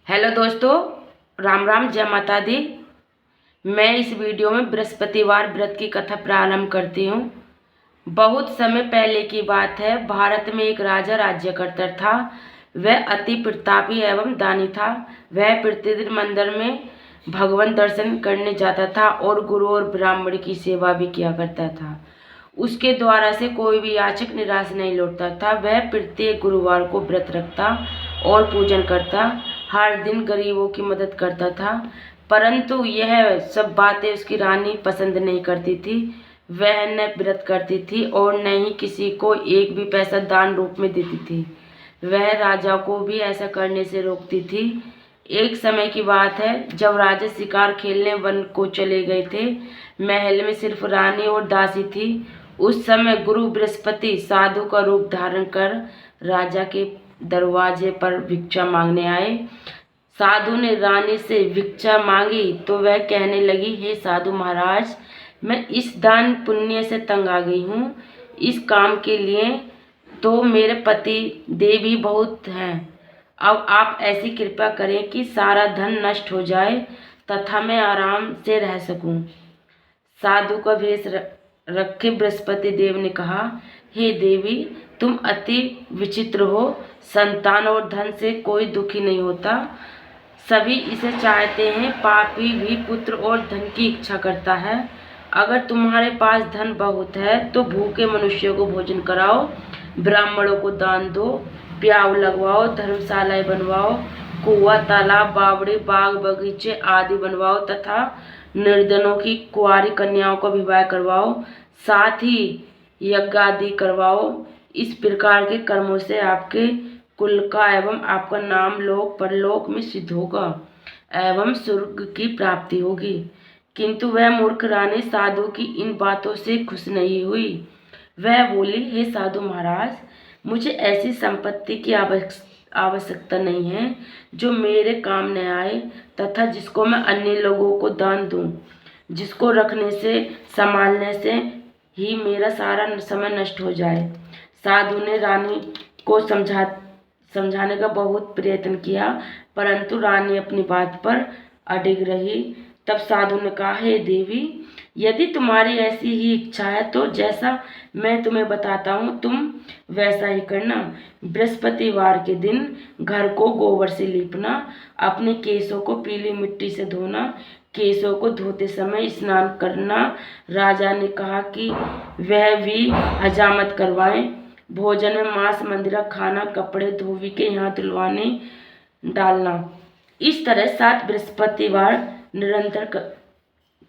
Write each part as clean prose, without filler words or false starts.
Hello दोस्तों, राम राम, जय माता दी। मैं इस वीडियो में बृहस्पतिवार व्रत की कथा प्रारंभ करती हूँ। बहुत समय पहले की बात है। भारत में एक राजा राज्य करता था। वह अति प्रतापी एवं दानी था। वह प्रतिदिन मंदिर में भगवान दर्शन करने जाता था और गुरु और ब्राह्मण की सेवा भी किया करता था। उसके द्वारा से कोई भी याचक निराश नहीं लौटता था। वह प्रत्येक गुरुवार को व्रत रखता और पूजन करता। हर दिन गरीबों की मदद करता था। परंतु यह सब बातें उसकी रानी पसंद नहीं करती थी। वह न व्रत करती थी और न ही किसी को एक भी पैसा दान रूप में देती थी। वह राजा को भी ऐसा करने से रोकती थी। एक समय की बात है, जब राजा शिकार खेलने वन को चले गए थे। महल में सिर्फ रानी और दासी थी। उस समय गुरु बृहस्पति साधु का रूप धारण कर राजा के दरवाजे पर भिक्षा मांगने आए। साधु ने रानी से भिक्षा मांगी तो वह कहने लगी, हे साधु महाराज, मैं इस दान पुण्य से तंग आ गई हूँ। इस काम के लिए तो मेरे पति देवी बहुत हैं। अब आप ऐसी कृपा करें कि सारा धन नष्ट हो जाए तथा मैं आराम से रह सकूं। साधु का भेष रखे बृहस्पति देव ने कहा, हे देवी, तुम अति विचित्र हो। संतान और धन से कोई दुखी नहीं होता, सभी इसे चाहते हैं। पापी भी पुत्र और धन की इच्छा करता है। अगर तुम्हारे पास धन बहुत है तो भूखे मनुष्यों को भोजन कराओ, ब्राह्मणों को दान दो, प्याऊ लगवाओ, धर्मशालाएं बनवाओ, कुआं, तालाब, बावड़े, बाग बगीचे आदि बनवाओ तथा निर्धनों की कुंवारी कन्याओं को विवाह करवाओ, साथ ही यज्ञ आदि करवाओ। इस प्रकार के कर्मों से आपके कुल का एवं आपका नाम लोक परलोक में सिद्ध होगा एवं स्वर्ग की प्राप्ति होगी। किंतु वह मूर्ख रानी साधु की इन बातों से खुश नहीं हुई। वह बोली, हे साधु महाराज, मुझे ऐसी संपत्ति की आवश्यकता नहीं है जो मेरे काम न आए तथा जिसको मैं अन्य लोगों को दान दूं, जिसको रखने से संभालने से ही मेरा सारा समय नष्ट हो जाए। साधु ने रानी को समझाने का बहुत प्रयत्न किया, परंतु रानी अपनी बात पर अडिग रही। तब साधु ने कहा, हे देवी, यदि तुम्हारी ऐसी ही इच्छा है तो जैसा मैं तुम्हें बताता हूँ तुम वैसा ही करना। बृहस्पतिवार के दिन घर को गोबर से लीपना, अपने केसों को पीली मिट्टी से धोना, केसों को धोते समय स्नान करना। राजा ने कहा कि वह भी हजामत करवाएं। भोजन में मांस मंदिरा खाना, कपड़े धोबी के यहाँ धुलवाने डालना। इस तरह 7 बृहस्पतिवार निरंतर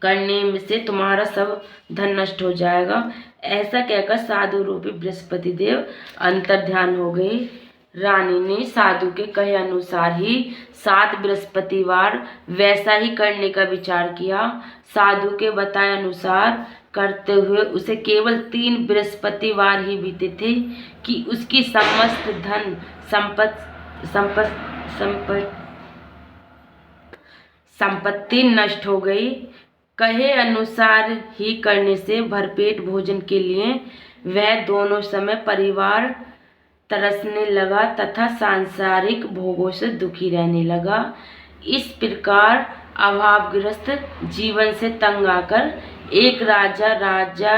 करने से तुम्हारा सब धन नष्ट हो जाएगा। ऐसा कहकर साधु रूपी बृहस्पति देव अंतर ध्यान हो गए। रानी ने साधु के कहे अनुसार ही 7 बृहस्पतिवार वैसा ही करने का विचार किया। साधु के बताए अनुसार करते हुए उसे केवल 3 बृहस्पतिवार ही बीते थे कि उसकी समस्त धन संपत्ति नष्ट हो गई। कहे अनुसार ही करने से भरपेट भोजन के लिए वह दोनों समय परिवार तरसने लगा तथा सांसारिक भोगों से दुखी रहने लगा। इस प्रकार अभावग्रस्त जीवन से तंग आकर एक राजा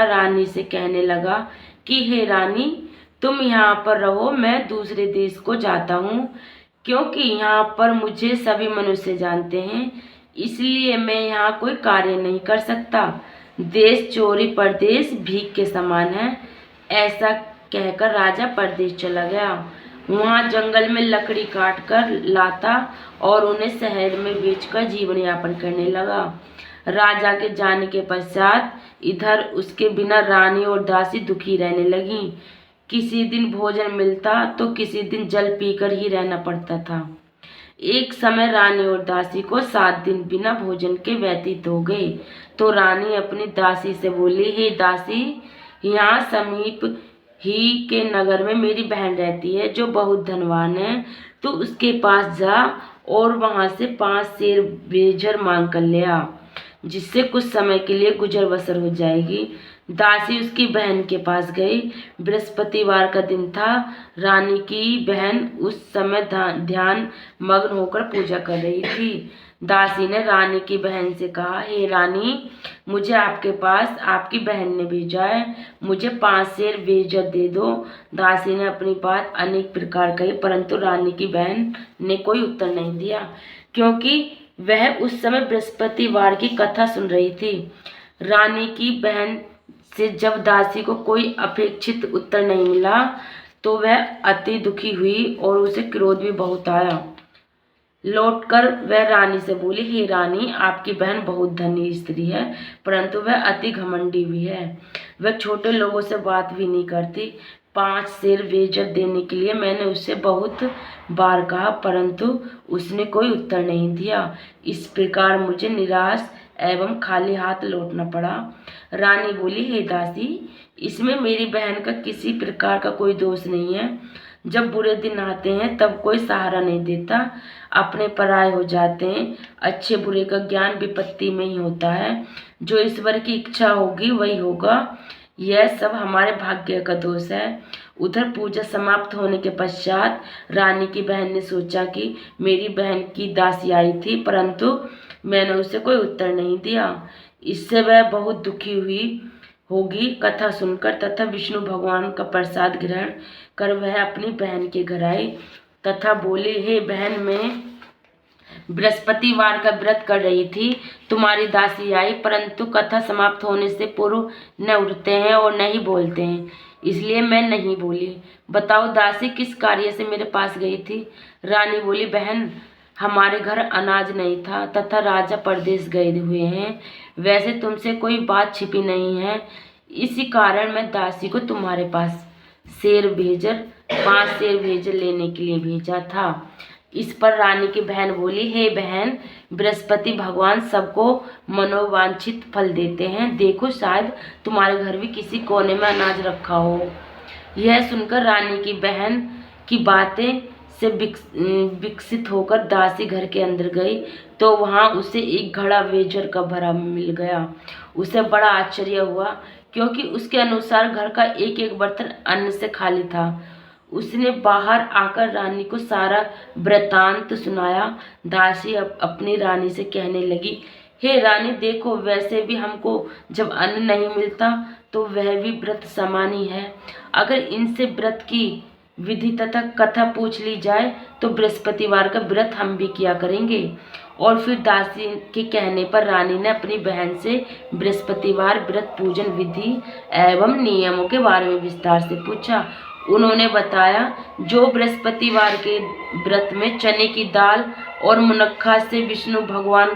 रानी से कहने लगा कि हे रानी, तुम यहाँ पर रहो, मैं दूसरे देश को जाता हूँ, क्योंकि यहाँ पर मुझे सभी मनुष्य जानते हैं, इसलिए मैं यहाँ कोई कार्य नहीं कर सकता। देश चोरी परदेश भीख के समान है। ऐसा कहकर राजा परदेश चला गया। वहाँ जंगल में लकड़ी काट कर लाता और उन्हें शहर में बेचकर जीवन यापन करने लगा। राजा के जाने के पश्चात इधर उसके बिना रानी और दासी दुखी रहने लगी। किसी दिन भोजन मिलता तो किसी दिन जल पीकर ही रहना पड़ता था। एक समय रानी और दासी को 7 दिन बिना भोजन के व्यतीत हो गए। तो रानी अपनी दासी से बोली, हे दासी, यहाँ समीप ही के नगर में मेरी बहन रहती है जो बहुत धनवान है। तू उसके पास जा और वहाँ से 5 सेर बेजर मांग कर ले आ। जिससे कुछ समय के लिए गुजर बसर हो जाएगी। दासी उसकी बहन के पास गई। बृहस्पतिवार का दिन था। रानी की बहन उस समय ध्यान मग्न होकर पूजा कर रही थी। दासी ने रानी की बहन से कहा, हे रानी, मुझे आपके पास आपकी बहन ने भेजा है, मुझे 5 सेर बेइज्जत दे दो। दासी ने अपनी बात अनेक प्रकार कही, परंतु रानी की बहन ने कोई उत्तर नहीं दिया, क्योंकि वह उस समय बृहस्पतिवार की कथा सुन रही थी। रानी की बहन से जब दासी को कोई अपेक्षित उत्तर नहीं मिला तो वह अति दुखी हुई और उसे क्रोध भी बहुत आया। लौटकर वह रानी से बोली, हे रानी, आपकी बहन बहुत धनी स्त्री है, परंतु वह अति घमंडी भी है। वह छोटे लोगों से बात भी नहीं करती। 5 सेर बेइज्जत देने के लिए मैंने उससे बहुत बार कहा, परंतु उसने कोई उत्तर नहीं दिया। इस प्रकार मुझे निराश एवं खाली हाथ लौटना पड़ा। रानी बोली, हे दासी, इसमें मेरी बहन का किसी प्रकार का कोई दोष नहीं है। जब बुरे दिन आते हैं तब कोई सहारा नहीं देता, अपने पराये हो जाते हैं। अच्छे बुरे का ज्ञान विपत्ति में ही होता है। जो ईश्वर की इच्छा होगी वही होगा। यह सब हमारे भाग्य का दोष है। उधर पूजा समाप्त होने के पश्चात रानी की बहन ने सोचा कि मेरी बहन की दासी आई थी, परंतु मैंने उसे कोई उत्तर नहीं दिया। इससे वह बहुत दुखी हुई होगी। कथा सुनकर तथा विष्णु भगवान का प्रसाद ग्रहण कर वह अपनी बहन के घर आई तथा बोली, हे बहन, मैं बृहस्पतिवार का व्रत कर रही थी, तुम्हारी दासी आई, परंतु कथा समाप्त होने से पूर्व न उठते हैं और न ही बोलते हैं, इसलिए मैं नहीं बोली। बताओ दासी किस कार्य से मेरे पास गई थी? रानी बोली, बहन, हमारे घर अनाज नहीं था तथा राजा परदेश गए हुए हैं। वैसे तुमसे कोई बात छिपी नहीं है, इसी कारण मैं दासी को तुम्हारे पास 5 सेर भेजर लेने के लिए भेजा था। इस पर रानी की बहन बोली, हे बहन, बृहस्पति भगवान सबको मनोवांछित फल देते हैं। देखो, शायद तुम्हारे घर भी किसी कोने में अनाज रखा हो। यह सुनकर रानी की बहन की बातें से विकसित होकर दासी घर के अंदर गई तो वहां उसे एक घड़ा बेजर का भरा मिल गया। उसे बड़ा आश्चर्य हुआ, क्योंकि उसके अनुसार घर का एक एक बर्तन अन्न से खाली था। उसने बाहर आकर रानी को सारा वृतांत सुनाया। दासी अपनी रानी से कहने लगी, हे रानी, देखो, वैसे भी हमको जब अन्न नहीं मिलता तो वह भी व्रत समान ही है। अगर इनसे व्रत की विधि तथा कथा पूछ ली जाए तो बृहस्पतिवार का व्रत हम भी किया करेंगे। और फिर दासी के कहने पर रानी ने अपनी बहन से बृहस्पतिवार व्रत पूजन विधि एवं नियमों के बारे में विस्तार से पूछा। उन्होंने बताया, जो बृहस्पतिवार के व्रत में चने की दाल और मुनक्खा से विष्णु भगवान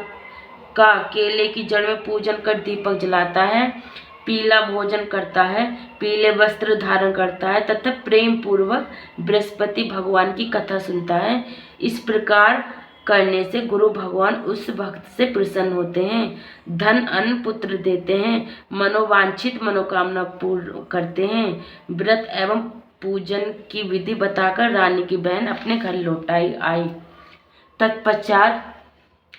का केले की जड़ में पूजन कर दीपक जलाता है, पीला भोजन करता है, पीले वस्त्र धारण करता है तथा प्रेम पूर्वक बृहस्पति भगवान की कथा सुनता है, इस प्रकार करने से गुरु भगवान उस भक्त से प्रसन्न होते हैं, धन अन्न पुत्र देते हैं, मनोवांछित मनोकामना पूर्ण करते हैं। व्रत एवं पूजन की विधि बताकर रानी की बहन अपने घर लौट आई। तत्पश्चात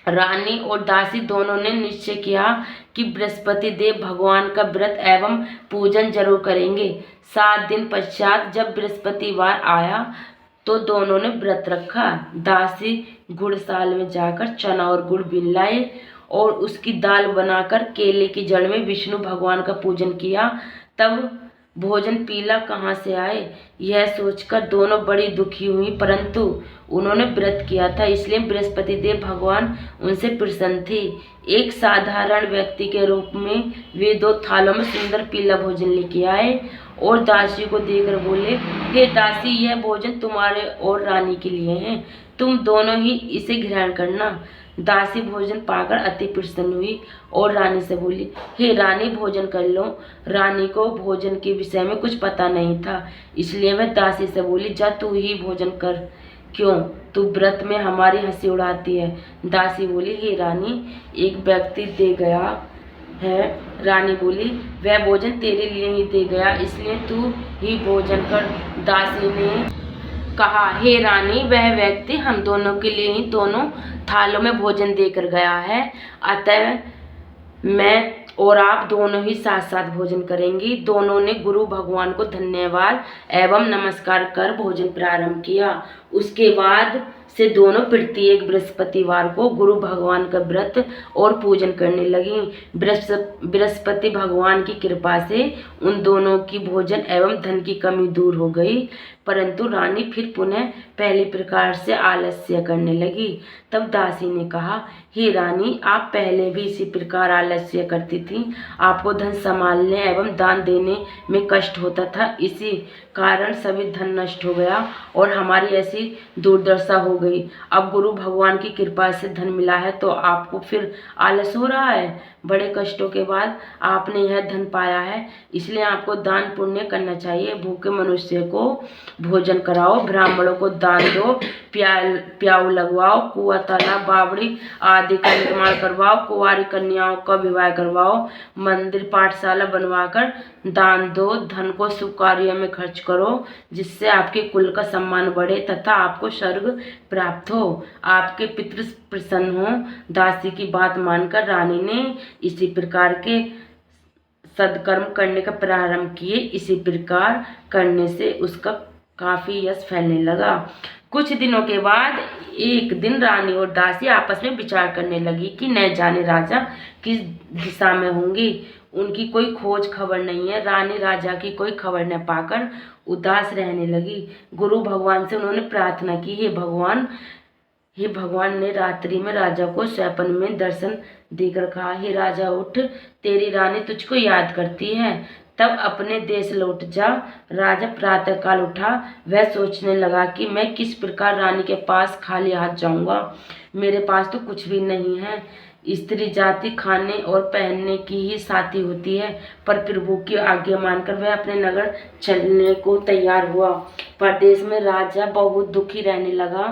रानी और दासी दोनों ने निश्चय किया कि बृहस्पति देव भगवान का व्रत एवं पूजन जरूर करेंगे। 7 दिन पश्चात जब बृहस्पतिवार आया तो दोनों ने व्रत रखा। दासी गुड़साल में जाकर चना और गुड़ बीन लाए और उसकी दाल बनाकर केले की जड़ में विष्णु भगवान का पूजन किया। तब भोजन पीला कहाँ से आए, यह सोचकर दोनों बड़ी दुखी हुई, परंतु उन्होंने व्रत किया था, इसलिए बृहस्पति देव भगवान उनसे प्रसन्न थे। एक साधारण व्यक्ति के रूप में वे 2 थालों में सुंदर पीला भोजन लेके आए और दासी को देकर बोले, हे दासी, यह भोजन तुम्हारे और रानी के लिए है, तुम दोनों ही इसे ग्रहण करना। दासी भोजन पाकर अति प्रसन्न हुई और रानी से बोली, हे रानी, भोजन कर लो। रानी को भोजन के विषय में कुछ पता नहीं था, इसलिए वह दासी से बोली, जा तू ही भोजन कर, क्यों, तू व्रत में हमारी हंसी उड़ाती है। दासी बोली, हे रानी, एक व्यक्ति दे गया है। रानी बोली, वह भोजन तेरे लिए ही दे गया, इसलिए तू ही भोजन कर। दासी ने कहा, हे रानी, वह व्यक्ति हम दोनों के लिए ही दोनों थालों में भोजन देकर गया है, अतः मैं और आप दोनों ही साथ साथ भोजन करेंगी। दोनों ने गुरु भगवान को धन्यवाद एवं नमस्कार कर भोजन प्रारंभ किया। उसके बाद से दोनों प्रत्येक बृहस्पतिवार को गुरु भगवान का व्रत और पूजन करने लगी। बृहस्पति भगवान की कृपा से उन दोनों की भोजन एवं धन की कमी दूर हो गई, परंतु रानी फिर पुनः पहली प्रकार से आलस्य करने लगी। तब दासी ने कहा, हे रानी, आप पहले भी इसी प्रकार आलस्य करती थी। आपको धन संभालने एवं दान देने में कष्ट होता था, इसी कारण सभी धन नष्ट हो गया और हमारी ऐसी दुर्दशा हो गई। अब गुरु भगवान की कृपा से धन मिला है तो आपको फिर आलस हो रहा है। बड़े कष्टों के बाद आपने यह धन पाया है, इसलिए आपको दान पुण्य करना चाहिए। भूखे मनुष्य को भोजन कराओ, ब्राह्मणों को दान दो, प्याऊ लगवाओ, कुआं तालाब बावड़ी आदि का निर्माण करवाओ, कुंवारी कन्याओं का विवाह करवाओ, मंदिर पाठशाला बनवाकर दान दो, धन को शुभ कार्यों में खर्च करो, जिससे आपके कुल का सम्मान बढ़े तथा आपको स्वर्ग प्राप्त हो, आपके पितृ प्रसन्न हो। दासी की बात मानकर रानी ने इसी प्रकार के सदकर्म करने का प्रारंभ किए। इसी प्रकार करने से उसका काफी यश फैलने लगा। कुछ दिनों के बाद एक दिन रानी और दासी आपस में विचार करने लगी कि न जाने राजा किस दिशा में होंगी। उनकी कोई खोज खबर नहीं है। रानी राजा की कोई खबर न पाकर उदास रहने लगी। गुरु भगवान से उन्होंने प्रार्थना की, हे भगवान ने रात्रि में राजा को स्वप्न में दर्शन देकर कहा, हे राजा उठ, तेरी रानी तुझको याद करती है, तब अपने देश लौट जा। राजा प्रातःकाल उठा। वह सोचने लगा कि मैं किस प्रकार रानी के पास खाली हाथ जाऊंगा। मेरे पास तो कुछ भी नहीं है। स्त्री जाति खाने और पहनने की ही साथी होती है, पर प्रभु की आज्ञा मानकर वह अपने नगर चलने को तैयार हुआ। परदेश में राजा बहुत दुखी रहने लगा।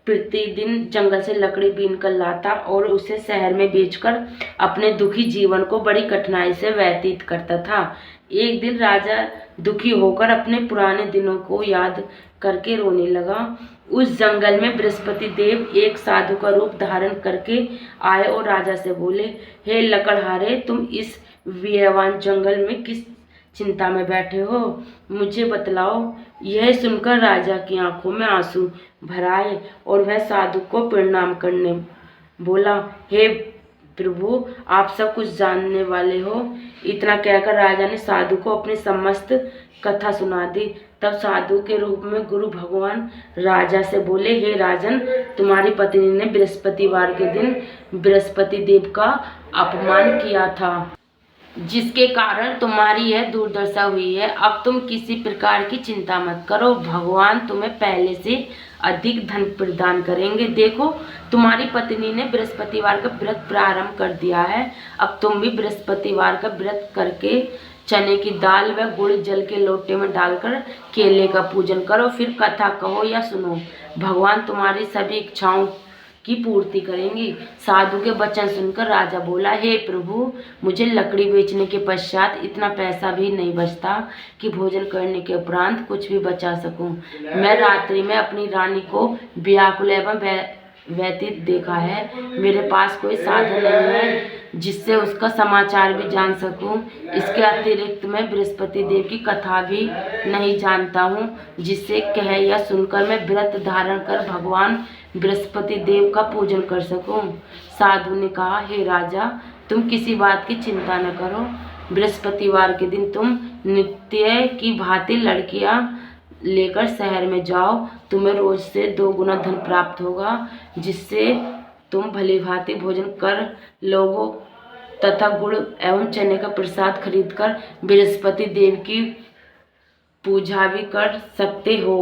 प्रतिदिन जंगल से लकड़ी बीन कर लाता और उसे शहर में बेचकर अपने दुखी जीवन को बड़ी कठिनाई से व्यतीत करता था। एक दिन राजा दुखी होकर अपने पुराने दिनों को याद करके रोने लगा। उस जंगल में बृहस्पति देव एक साधु का रूप धारण करके आए और राजा से बोले, हे लकड़हारे, तुम इस व्यवान जंगल में किस चिंता में बैठे हो, मुझे बतलाओ। यह सुनकर राजा की आंखों में आंसू भर आए और वह साधु को प्रणाम करने बोला, हे प्रभु, आप सब कुछ जानने वाले हो। इतना कहकर राजा ने साधु को अपनी समस्त कथा सुना दी। तब साधु के रूप में गुरु भगवान राजा से बोले, हे राजन, तुम्हारी पत्नी ने बृहस्पतिवार के दिन बृहस्पति देव का अपमान किया था, जिसके कारण तुम्हारी यह दुर्दशा हुई है। अब तुम किसी प्रकार की चिंता मत करो, भगवान तुम्हें पहले से अधिक धन प्रदान करेंगे। देखो, तुम्हारी पत्नी ने बृहस्पतिवार का व्रत प्रारंभ कर दिया है। अब तुम भी बृहस्पतिवार का व्रत करके चने की दाल व गुड़ जल के लोटे में डालकर केले का पूजन करो, फिर कथा कहो या सुनो। भगवान तुम्हारी सभी इच्छाओं की पूर्ति करेंगी। साधु के वचन सुनकर राजा बोला, हे प्रभु, मुझे लकड़ी बेचने के पश्चात इतना पैसा भी नहीं बचता कि भोजन करने के उपरांत कुछ भी बचा सकूं। मैं रात्रि में अपनी रानी को व्याकुल एवं व्यतीत देखा है। मेरे पास कोई साधन नहीं है जिससे उसका समाचार भी जान सकूं। इसके अतिरिक्त मैं बृहस्पति देव की कथा भी नहीं जानता हूं, जिससे कह या सुनकर मैं व्रत धारण कर भगवान बृहस्पति देव का पूजन कर सकूं। साधु ने कहा, हे राजा, तुम किसी बात की चिंता न करो। बृहस्पतिवार के दिन तुम नित्य की भांति लड़कियां लेकर शहर में जाओ। तुम्हें रोज से 2 गुना धन प्राप्त होगा, जिससे तुम भली भांति भोजन कर लोगों तथा गुड़ एवं चने का प्रसाद खरीदकर बृहस्पति देव की पूजा भी कर सकते हो।